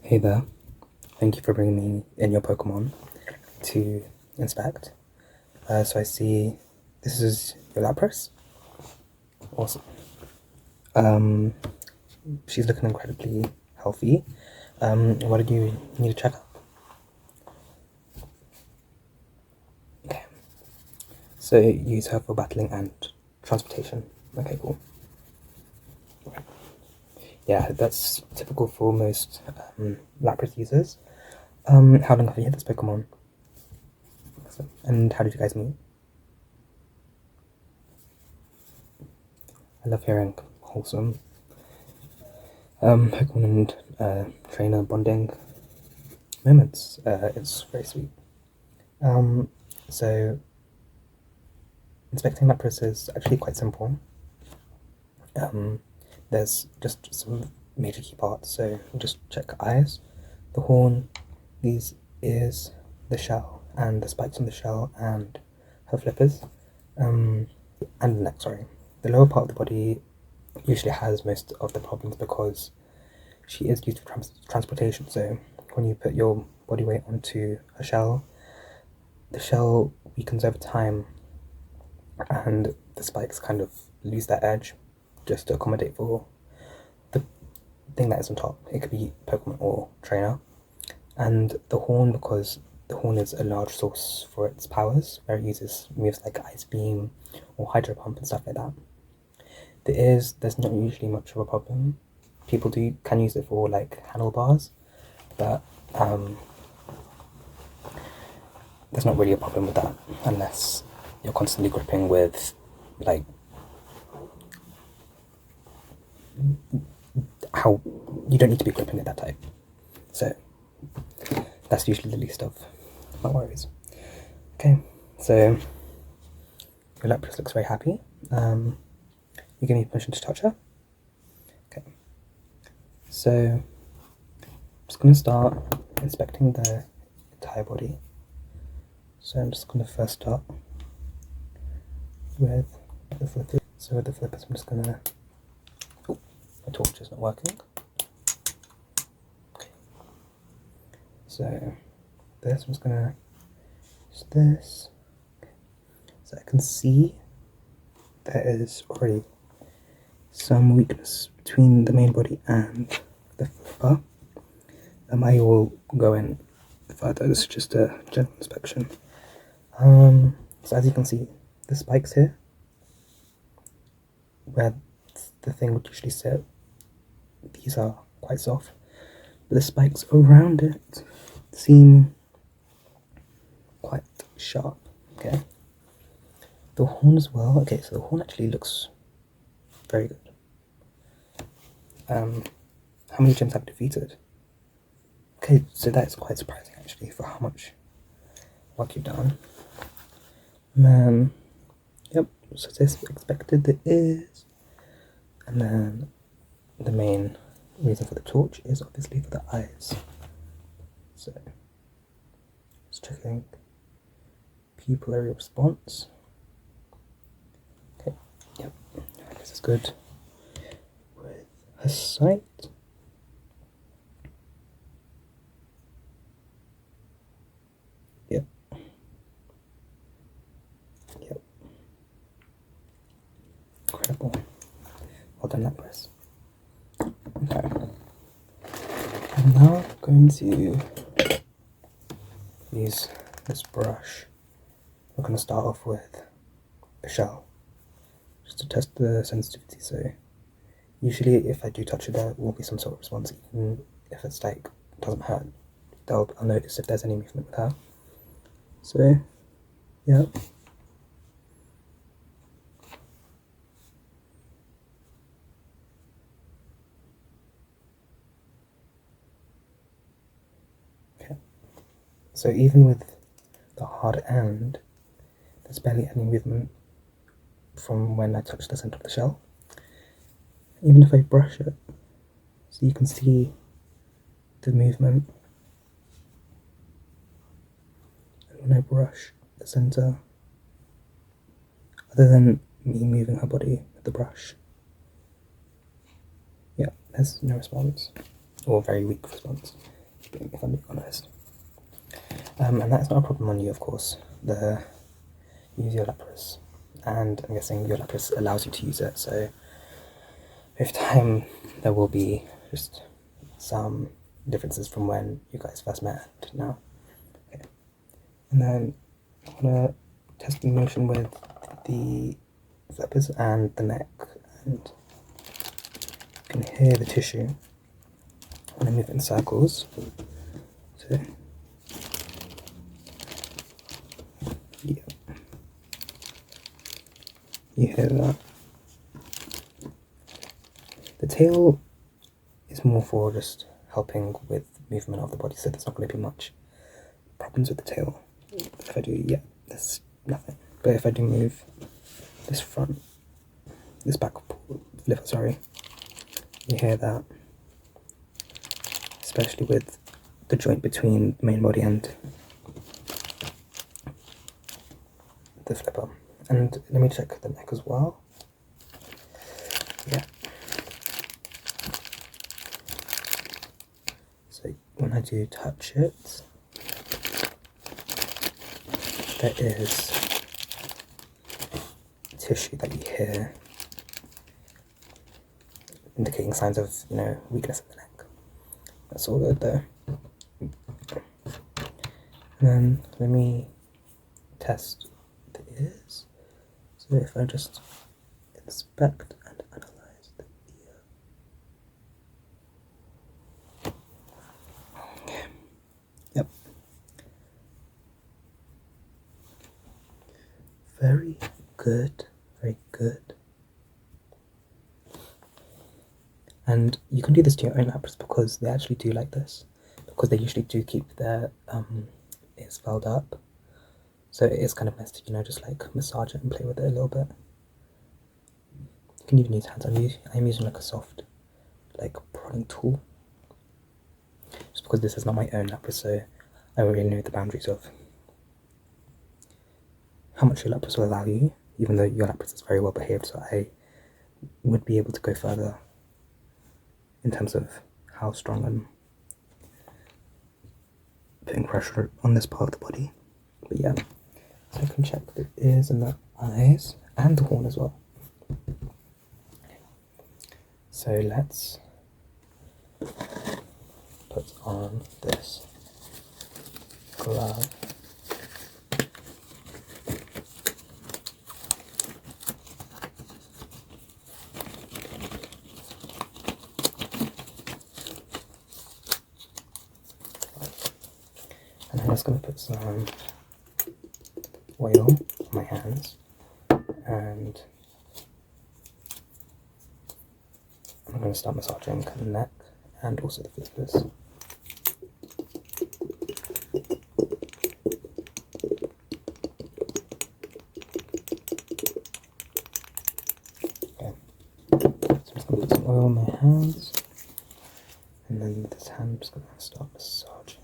Hey there, thank you for bringing me in your Pokemon to inspect. So I see this is your lapras. Awesome. She's looking incredibly healthy. What did you need to check out? Okay. So you use her for battling and transportation. Okay, cool. Yeah, that's typical for most lapras users. How long have you had this Pokemon? And how did you guys meet? I love hearing wholesome Pokemon and trainer bonding moments. It's very sweet. So inspecting lapras is actually quite simple. There's just some major key parts. So just check eyes, the horn, these ears, the shell, and the spikes on the shell, and her flippers, and the neck. Sorry, the lower part of the body usually has most of the problems because she is used for transportation. So when you put your body weight onto a shell, the shell weakens over time and the spikes kind of lose their edge just to accommodate for the thing that is on top. It could be Pokemon or trainer. And the horn, because the horn is a large source for its powers, where it uses moves like Ice Beam or Hydro Pump and stuff like that. The ears, there's not usually much of a problem. People can use it for like handlebars, but there's not really a problem with that unless you're constantly gripping with like how you don't need to be gripping it that tight. So that's usually the least of my worries. Okay, so your lapras looks very happy. You give me permission to touch her. Okay, so I'm just going to start inspecting the entire body. So I'm just going to first start with the flippers. So with the flippers, I'm just going to. Oh, my torch is not working. Okay. So this, I'm just going to use this. Okay. So I can see there is already some weakness between the main body and the flipper. I will go in further. This is just a general inspection. So as you can see, the spikes here, where the thing would usually sit, these are quite soft, but the spikes around it seem quite sharp. Okay, the horn as well. Okay, so the horn actually looks very good. How many gyms have you defeated? Okay, so that is quite surprising actually for how much work you've done. And then, yep, so this expected the ears, and then the main reason for the torch is obviously for the eyes. So, just checking pupillary response. Okay, yep, this is good. With her sight. Yep. Yep. Incredible. Well done, lapras. Okay. I'm now going to use this brush. We're going to start off with a shell, just to test the sensitivity. So usually if I do touch it, there will be some sort of response, even if it's like doesn't hurt. I'll notice if there's any movement with her. So yeah. So even with the hard end, there's barely any movement from when I touch the center of the shell. Even if I brush it, so you can see the movement. And when I brush the center, other than me moving her body with the brush, yeah, there's no response, or very weak response. extreme, if I'm being honest. And that's not a problem on you, of course. Use your lapras, and I'm guessing your lapras allows you to use it, so with time there will be just some differences from when you guys first met to now. Okay. And then I'm gonna test the motion with the flippers and the neck, and you can hear the tissue when I move it in circles. So yeah, you hear that. The tail is more for just helping with movement of the body, so there's not going to be much problems with the tail. If I do, yeah, there's nothing. But if I do move this back flipper, sorry, you hear that, especially with the joint between the main body and the flipper. And let me check the neck as well. Yeah. So when I do touch it, there is tissue that you hear indicating signs of, weakness in the neck. That's all good though. And then let me test the ears. So if I just inspect and analyze the ear. Okay. Yep. Very good, very good. And you can do this to your own lapras because they actually do like this, because they usually do keep their ears felled up. So it is kind of nice to, just like massage it and play with it a little bit. You can even use hands. I'm using like a soft, like prodding tool. Just because this is not my own lapras, so I don't really know the boundaries of how much your lapras will allow you, even though your lapras is very well behaved, so I would be able to go further in terms of how strong I'm putting pressure on this part of the body. But yeah, so I can check the ears and the eyes and the horn as well. So let's put on this glove. And I'm just going to put some oil on my hands, and I'm going to start massaging the neck and also the flippers. Okay, so I'm just going to put some oil on my hands, and then with this hand I'm just going to start massaging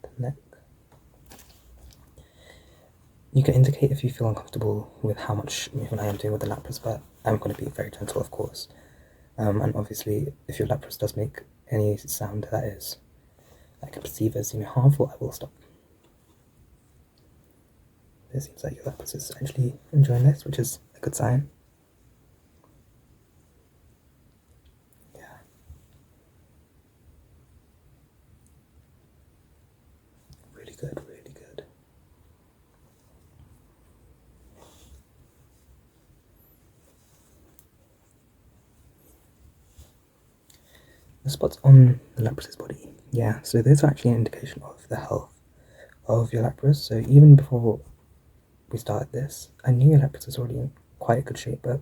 the neck. You can indicate if you feel uncomfortable with how much movement I am doing with the lapras, but I'm going to be very gentle, of course. And obviously, if your lapras does make any sound that I can perceive as harmful, I will stop. It seems like your lapras is actually enjoying this, which is a good sign. Yeah. Really good, really good. The spots on the lapras' body, yeah, so those are actually an indication of the health of your lapras. So even before we started this, I knew your lapras was already in quite a good shape, but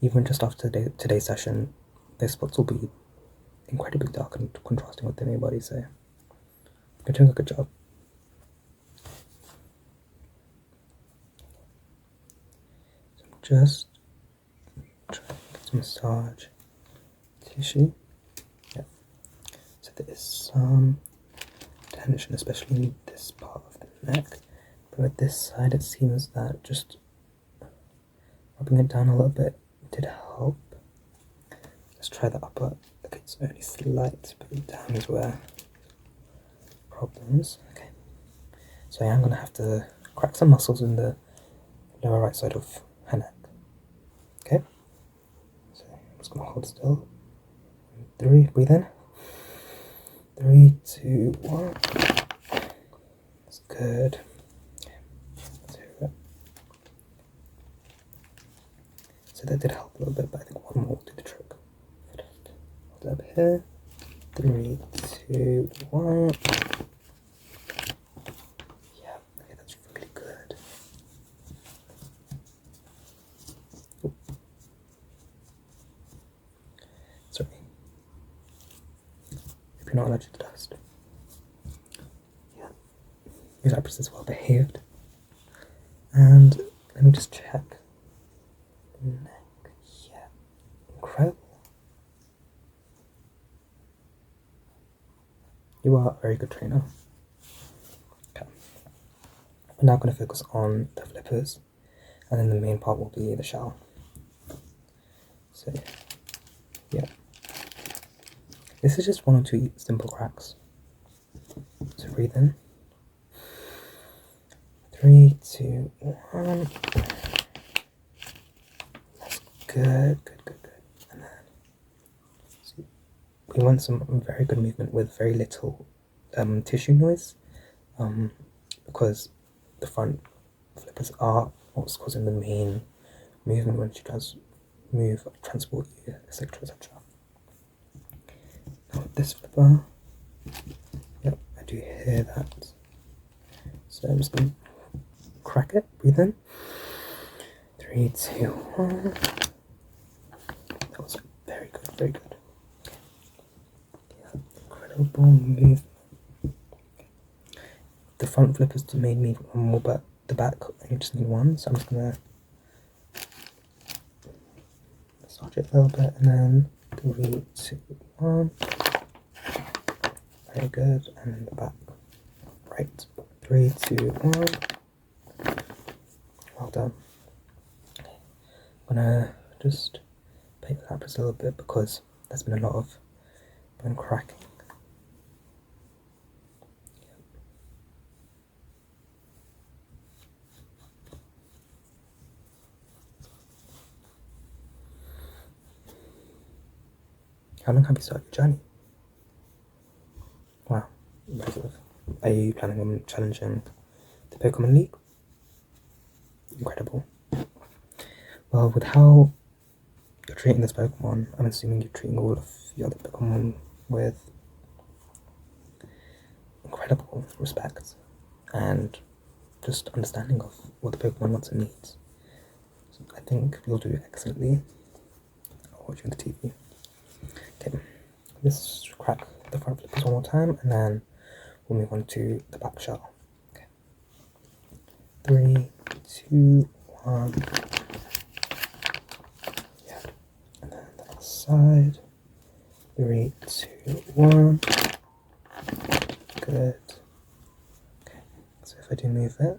even just after today's session, those spots will be incredibly dark and contrasting with the main body, so you're doing a good job. So I'm just trying to get some massage tissue. Yeah. So there is some tension, especially in this part of the neck, but with this side it seems that just rubbing it down a little bit did help. Let's try the upper. Okay, it's only slight, but down is where problems. Okay, so I am going to have to crack some muscles in the lower right side of her neck. Okay, so I'm just going to hold still. 3, breathe in. 3, 2, 1. That's good. Okay, let's hear it. So that did help a little bit, but I think one more will do the trick. Hold it up here. 3, 2, 1. Yeah, okay, that's really good. Ooh. Sorry. If you're not allergic to dust. Yeah. Your lapras is well behaved. And let me just check. The neck. Yeah. Incredible. You are a very good trainer. Okay. We're now going to focus on the flippers, and then the main part will be the shell. So, yeah. This is just 1 or 2 simple cracks. So breathe in. 3, 2, 1. That's good. And then, see, we want some very good movement with very little tissue noise, because the front flippers are what's causing the main movement when she does move, transport you, etc. etc. Now with this flipper, yep, I do hear that. So I'm just going to crack it, breathe in. 3, 2, 1. That was very good, very good. Yeah, incredible movement. The front flippers do made me one more, but the back only just need 1, so I'm just going to massage it a little bit, and then 3, 2, 1. Very good, and the back. Right, 3, 2, 1. Well done. Okay. I'm gonna just paint the lapras a little bit because there's been a lot of bone cracking. How long have you started your journey? Wow, impressive. Are you planning on challenging the Pokemon League? Incredible. Well, with how you're treating this Pokemon, I'm assuming you're treating all of the other Pokemon with incredible respect and just understanding of what the Pokemon wants and needs. So I think you'll do excellently. I'll watch you on the TV. Okay, let's crack the front flippers one more time, and then we'll move on to the back shell. Okay. 3, 2, 1. Yeah. And then the other side. 3, 2, 1. Good. Okay. So if I do move it,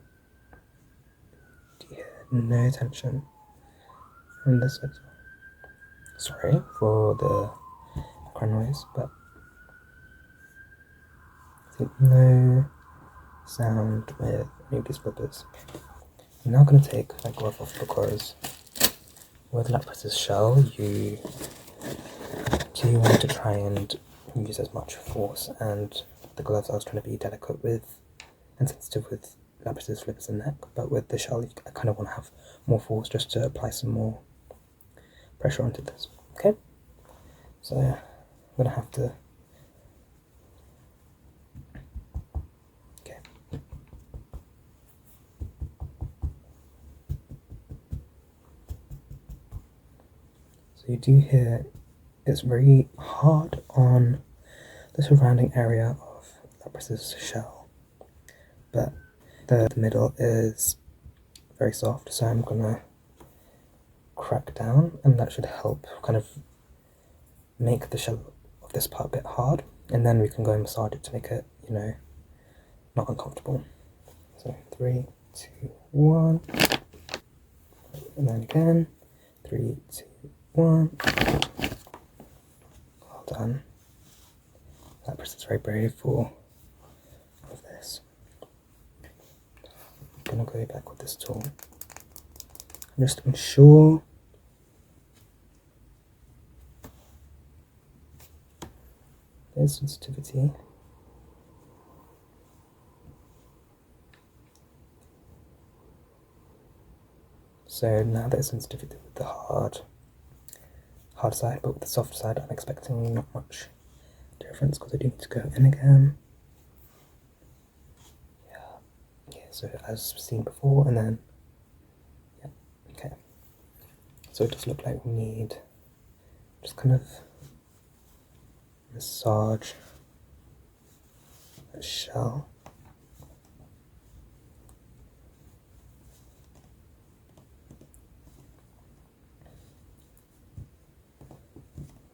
do you hear no tension from this side? Sorry for the background noise, but no sound with any of these flippers. I'm now going to take my glove off because with Lapras's shell, you do want to try and use as much force, and the gloves I was trying to be delicate with and sensitive with Lapras's flippers and neck, but with the shell I kind of want to have more force just to apply some more pressure onto this. Okay, so I'm going to have to. Okay. So you do hear it's very hard on the surrounding area of Lapras's shell, but the middle is very soft, so I'm gonna crack down, and that should help kind of make the shell of this part a bit hard, and then we can go and massage it to make it, you know, not uncomfortable. So 3, 2, 1, and then again, 3, 2, 1. done. Lapras is very brave for all of this. I'm going to go back with this tool. Just ensure there's sensitivity. So now there's sensitivity with the hard side, but with the soft side I'm expecting not much difference because I do need to go in again. Yeah, so as seen before, and then, yeah, okay. So it does look like we need just kind of massage the shell.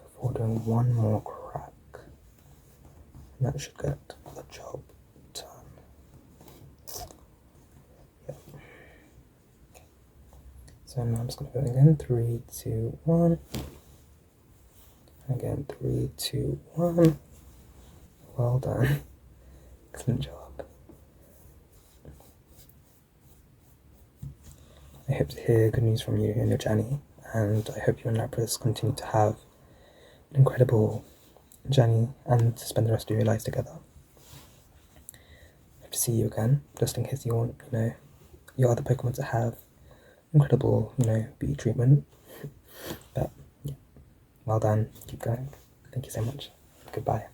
Before doing one more crack, and that should get the job done. Yep. Okay. So now I'm just going to go again, 3, 2, 1. Again, 3, 2, 1. Well done. Excellent job. I hope to hear good news from you in your journey, and I hope you and Lapras continue to have an incredible journey and to spend the rest of your lives together. I hope to see you again, just in case you want, your other Pokemon to have incredible, beauty treatment. But yeah, well done. Keep going. Thank you so much. Goodbye.